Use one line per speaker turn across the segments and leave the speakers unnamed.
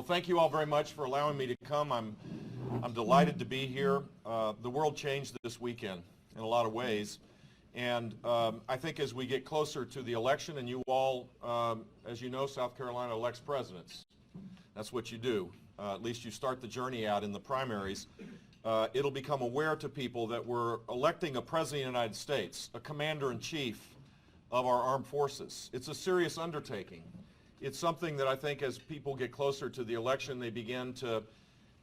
Well, thank you all very much for allowing me to come. I'm delighted to be here. The world changed this weekend in a lot of ways. And I think as we get closer to the election, and you all, as you know, South Carolina elects presidents. That's what you do. At least you start the journey out in the primaries. It'll become aware to people that we're electing a president of the United States, a commander-in-chief of our armed forces. It's a serious undertaking. It's something that I think as people get closer to the election, they begin to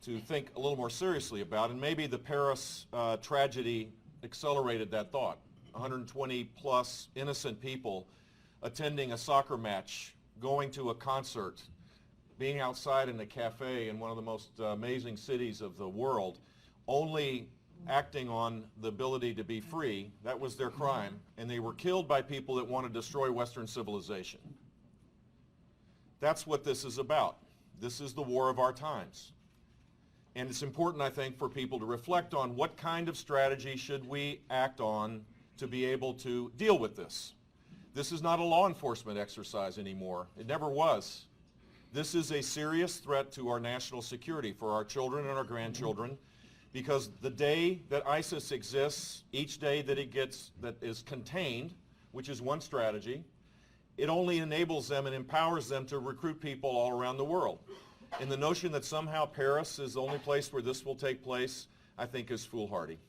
think a little more seriously about. And maybe the Paris tragedy accelerated that thought. 120 plus innocent people attending a soccer match, going to a concert, being outside in a cafe in one of the most amazing cities of the world, only acting on the ability to be free. That was their crime. And they were killed by people that want to destroy Western civilization. That's what this is about. This is the war of our times. And it's important, I think, for people to reflect on what kind of strategy should we act on to be able to deal with this. This is not a law enforcement exercise anymore. It never was. This is a serious threat to our national security for our children and our grandchildren, because the day that ISIS exists, each day that that is contained, which is one strategy, it only enables them and empowers them to recruit people all around the world. And the notion that somehow Paris is the only place where this will take place, I think is foolhardy.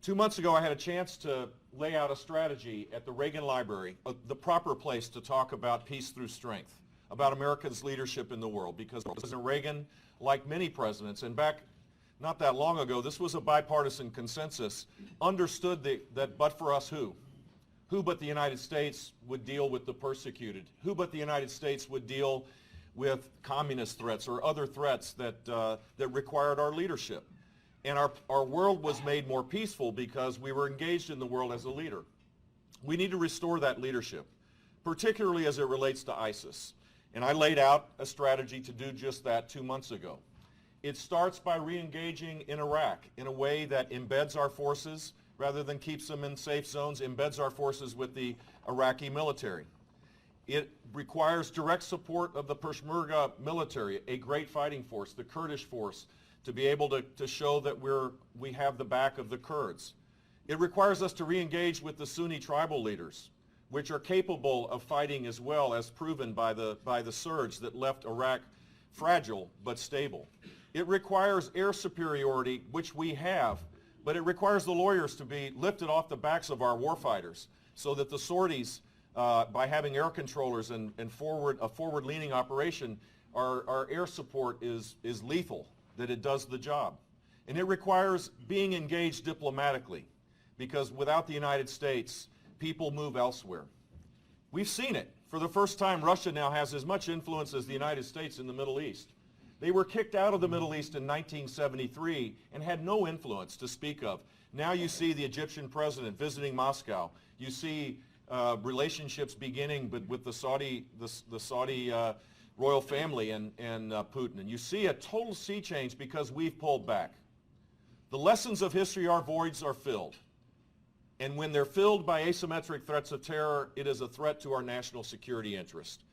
2 months ago, I had a chance to lay out a strategy at the Reagan Library, the proper place to talk about peace through strength, about America's leadership in the world, because President Reagan, like many presidents, and back not that long ago, this was a bipartisan consensus, understood that but for us who? Who but the United States would deal with the persecuted? Who but the United States would deal with communist threats or other threats that required our leadership? And our world was made more peaceful because we were engaged in the world as a leader. We need to restore that leadership, particularly as it relates to ISIS. And I laid out a strategy to do just that 2 months ago. It starts by re-engaging in Iraq in a way that embeds our forces, rather than keeps them in safe zones, embeds our forces with the Iraqi military. It requires direct support of the Peshmerga military, a great fighting force, the Kurdish force, to be able to show that we have the back of the Kurds. It requires us to re-engage with the Sunni tribal leaders, which are capable of fighting as well, as proven by the surge that left Iraq fragile but stable. It requires air superiority, which we have, but it requires the lawyers to be lifted off the backs of our warfighters so that the sorties, by having air controllers and a forward-leaning operation, our air support is lethal, that it does the job. And it requires being engaged diplomatically, because without the United States, people move elsewhere. We've seen it. For the first time, Russia now has as much influence as the United States in the Middle East. They were kicked out of the Middle East in 1973 and had no influence to speak of. Now you see the Egyptian president visiting Moscow. You see relationships beginning with the Saudi royal family and Putin. And you see a total sea change because we've pulled back. The lessons of history, our voids are filled. And when they're filled by asymmetric threats of terror, it is a threat to our national security interest.